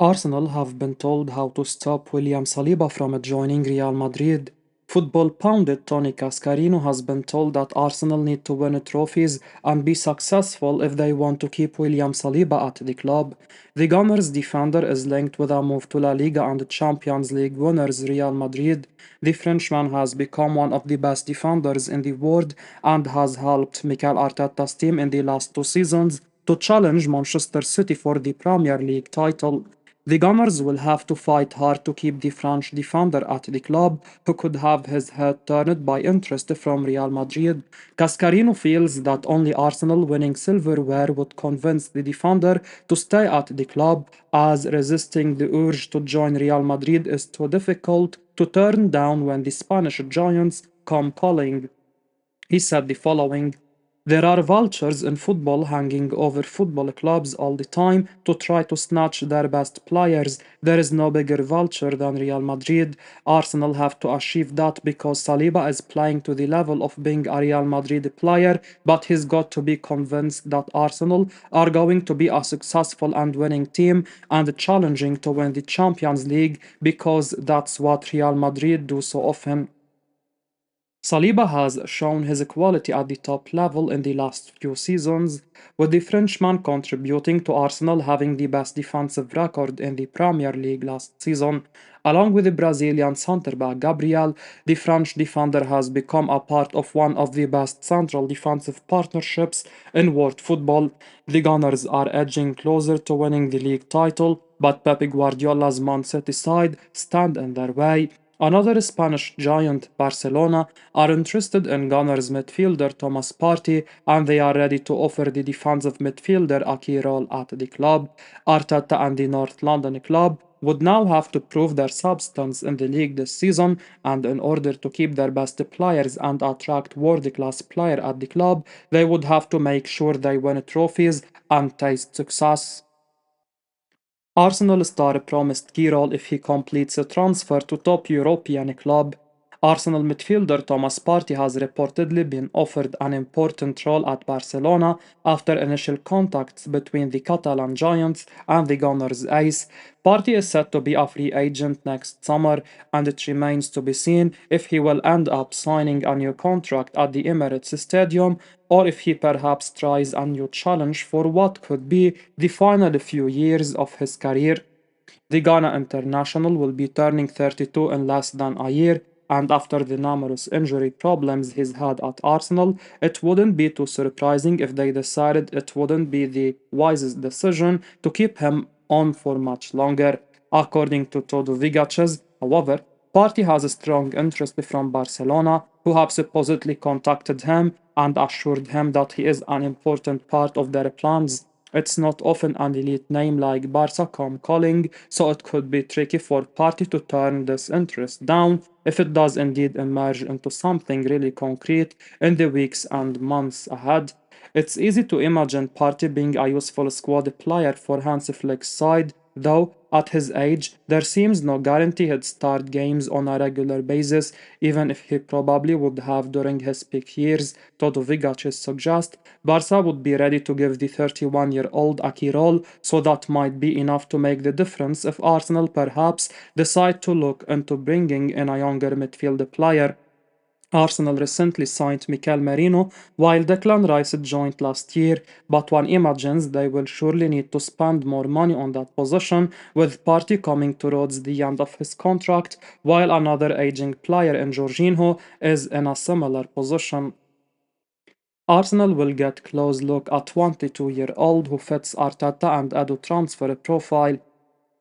Arsenal have been told how to stop William Saliba from joining Real Madrid. Football pundit Tony Cascarino has been told that Arsenal need to win trophies and be successful if they want to keep William Saliba at the club. The Gunners defender is linked with a move to La Liga and Champions League winners Real Madrid. The Frenchman has become one of the best defenders in the world and has helped Mikel Arteta's team in the last two seasons to challenge Manchester City for the Premier League title. The Gunners will have to fight hard to keep the French defender at the club, who could have his head turned by interest from Real Madrid. Cascarino feels that only Arsenal winning silverware would convince the defender to stay at the club, as resisting the urge to join Real Madrid is too difficult to turn down when the Spanish giants come calling. He said the following: "There are vultures in football hanging over football clubs all the time to try to snatch their best players. There is no bigger vulture than Real Madrid. Arsenal have to achieve that because Saliba is playing to the level of being a Real Madrid player, but he's got to be convinced that Arsenal are going to be a successful and winning team and challenging to win the Champions League because that's what Real Madrid do so often." Saliba has shown his quality at the top level in the last few seasons, with the Frenchman contributing to Arsenal having the best defensive record in the Premier League last season. Along with the Brazilian centre-back Gabriel, the French defender has become a part of one of the best central defensive partnerships in world football. The Gunners are edging closer to winning the league title, but Pep Guardiola's Man City side stand in their way. Another Spanish giant, Barcelona, are interested in Gunners midfielder Thomas Partey, and they are ready to offer the defensive midfielder a key role at the club. Arteta and the North London club would now have to prove their substance in the league this season, and in order to keep their best players and attract world-class players at the club, they would have to make sure they win trophies and taste success. Arsenal star promised key role if he completes a transfer to top European club. Arsenal midfielder Thomas Partey has reportedly been offered an important role at Barcelona after initial contacts between the Catalan giants and the Gunners ace. Partey is set to be a free agent next summer, and it remains to be seen if he will end up signing a new contract at the Emirates Stadium or if he perhaps tries a new challenge for what could be the final few years of his career. The Ghana international will be turning 32 in less than a year, and after the numerous injury problems he's had at Arsenal, it wouldn't be too surprising if they decided it wouldn't be the wisest decision to keep him on for much longer. According to Todo Vigaches, however, Partey has a strong interest from Barcelona, who have supposedly contacted him and assured him that he is an important part of their plans. It's not often an elite name like Barca come calling, so it could be tricky for Partey to turn this interest down if it does indeed emerge into something really concrete in the weeks and months ahead. It's easy to imagine Partey being a useful squad player for Hans Flick's side, though at his age there seems no guarantee he'd start games on a regular basis, even if he probably would have during his peak years. Todo Vigaches suggests Barca would be ready to give the 31-year-old a key role, so that might be enough to make the difference if Arsenal perhaps decide to look into bringing in a younger midfield player. Arsenal recently signed Mikel Merino, while Declan Rice joined last year, but one imagines they will surely need to spend more money on that position, with Partey coming towards the end of his contract, while another aging player in Jorginho is in a similar position. Arsenal will get close look at 22-year-old who fits Arteta and Edu transfer profile.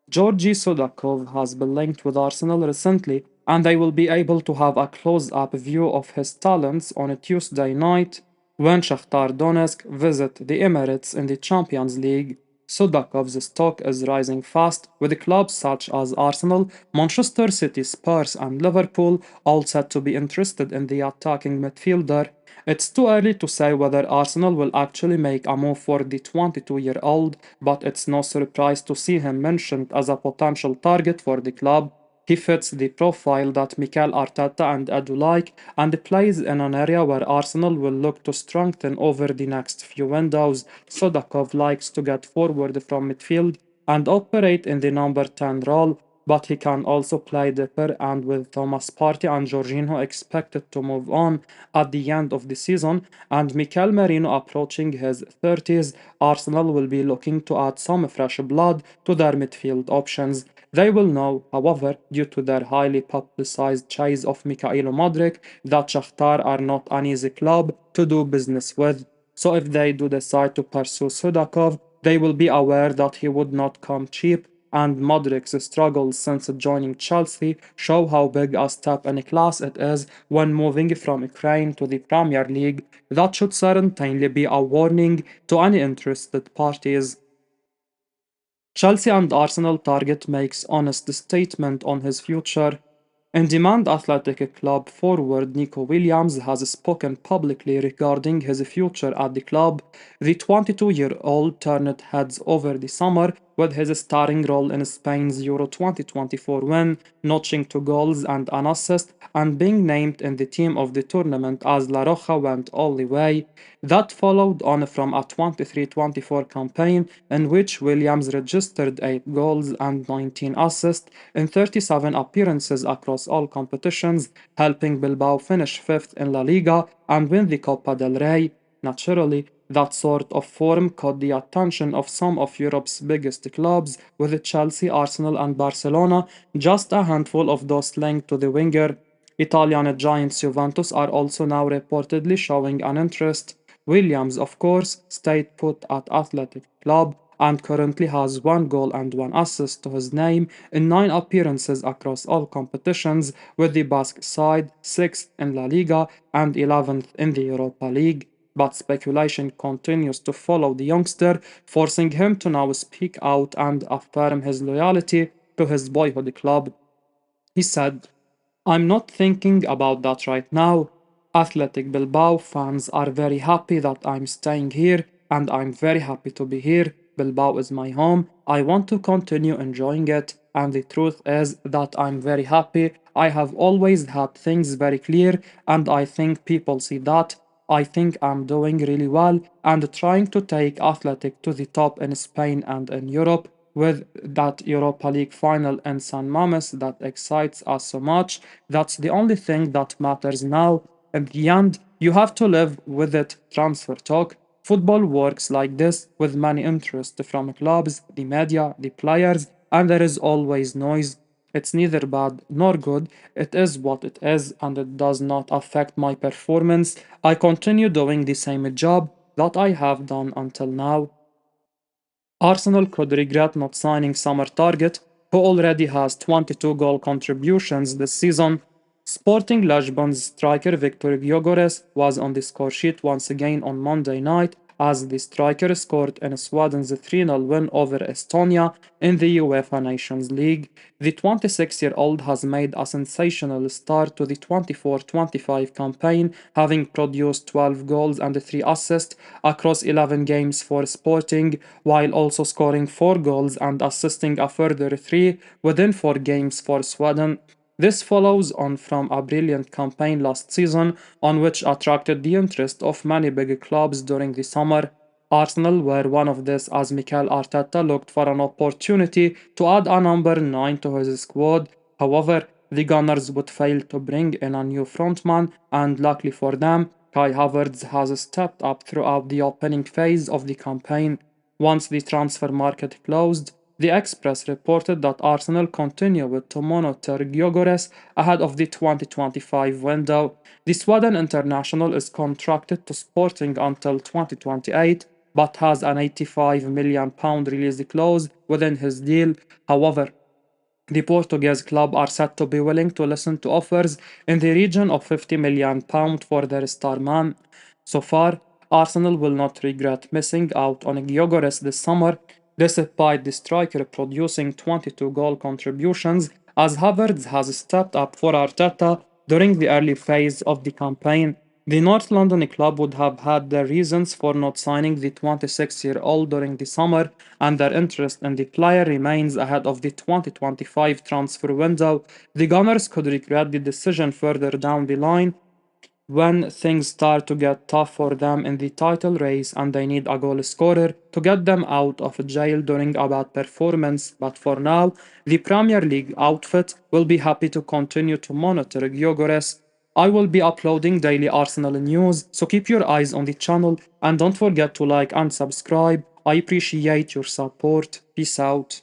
Georgi Sudakov has been linked with Arsenal recently, and they will be able to have a close-up view of his talents on a Tuesday night when Shakhtar Donetsk visit the Emirates in the Champions League. Sudakov's stock is rising fast, with clubs such as Arsenal, Manchester City, Spurs, and Liverpool all said to be interested in the attacking midfielder. It's too early to say whether Arsenal will actually make a move for the 22-year-old, but it's no surprise to see him mentioned as a potential target for the club. He fits the profile that Mikel Arteta and Edu like and plays in an area where Arsenal will look to strengthen over the next few windows. Sodakov likes to get forward from midfield and operate in the number 10 role, but he can also play deeper. And with Thomas Partey and Jorginho expected to move on at the end of the season, and Mikel Merino approaching his 30s, Arsenal will be looking to add some fresh blood to their midfield options. They will know, however, due to their highly publicized chase of Mikhailo Modric, that Shakhtar are not an easy club to do business with. So if they do decide to pursue Sudakov, they will be aware that he would not come cheap, and Modric's struggles since joining Chelsea show how big a step in class it is when moving from Ukraine to the Premier League. That should certainly be a warning to any interested parties. Chelsea and Arsenal target makes honest statement on his future. In demand Athletic Club forward Nico Williams has spoken publicly regarding his future at the club. The 22-year-old turned heads over the summer with his starring role in Spain's Euro 2024 win, notching 2 goals and an assist, and being named in the team of the tournament as La Roja went all the way. That followed on from a 23-24 campaign in which Williams registered 8 goals and 19 assists in 37 appearances across all competitions, helping Bilbao finish 5th in La Liga and win the Copa del Rey. Naturally, that sort of form caught the attention of some of Europe's biggest clubs, with Chelsea, Arsenal, and Barcelona just a handful of those linked to the winger. Italian giants Juventus are also now reportedly showing an interest. Williams, of course, stayed put at Athletic Club and currently has 1 goal and 1 assist to his name in 9 appearances across all competitions, with the Basque side 6th in La Liga and 11th in the Europa League. But speculation continues to follow the youngster, forcing him to now speak out and affirm his loyalty to his boyhood club. He said, I'm not thinking about that right now. Athletic Bilbao fans are very happy that I'm staying here, and I'm very happy to be here. Bilbao is my home. I want to continue enjoying it, and the truth is that I'm very happy. I have always had things very clear, and I think people see that. I think I'm doing really well and trying to take Athletic to the top in Spain and in Europe with that Europa League final in San Mames that excites us so much. That's the only thing that matters now. In the end, you have to live with it. Transfer talk. Football works like this with many interests from clubs, the media, the players, and there is always noise. It's neither bad nor good, it is what it is, and it does not affect my performance. I continue doing the same job that I have done until now. Arsenal could regret not signing summer target, who already has 22 goal contributions this season. Sporting Lisbon's striker Victor Gyökeres was on the score sheet once again on Monday night as the striker scored in Sweden's 3-0 win over Estonia in the UEFA Nations League. The 26-year-old has made a sensational start to the 24-25 campaign, having produced 12 goals and 3 assists across 11 games for Sporting, while also scoring 4 goals and assisting a further 3 within 4 games for Sweden. This follows on from a brilliant campaign last season, on which attracted the interest of many big clubs during the summer. Arsenal were one of these as Mikel Arteta looked for an opportunity to add a number 9 to his squad. However, the Gunners would fail to bring in a new frontman, and luckily for them, Kai Havertz has stepped up throughout the opening phase of the campaign. Once the transfer market closed, the Express reported that Arsenal continued to monitor Gyökeres ahead of the 2025 window. The Sweden international is contracted to Sporting until 2028, but has an £85 million release clause within his deal. However, the Portuguese club are said to be willing to listen to offers in the region of £50 million for their star man. So far, Arsenal will not regret missing out on Gyökeres this summer, despite the striker producing 22 goal contributions, as Havertz has stepped up for Arteta during the early phase of the campaign. The North London club would have had their reasons for not signing the 26-year-old during the summer, and their interest in the player remains ahead of the 2025 transfer window. The Gunners could regret the decision further down the line, when things start to get tough for them in the title race and they need a goal scorer to get them out of jail during a bad performance. But for now, the Premier League outfit will be happy to continue to monitor Gyökeres. I will be uploading daily Arsenal news, so keep your eyes on the channel and don't forget to like and subscribe. I appreciate your support. Peace out.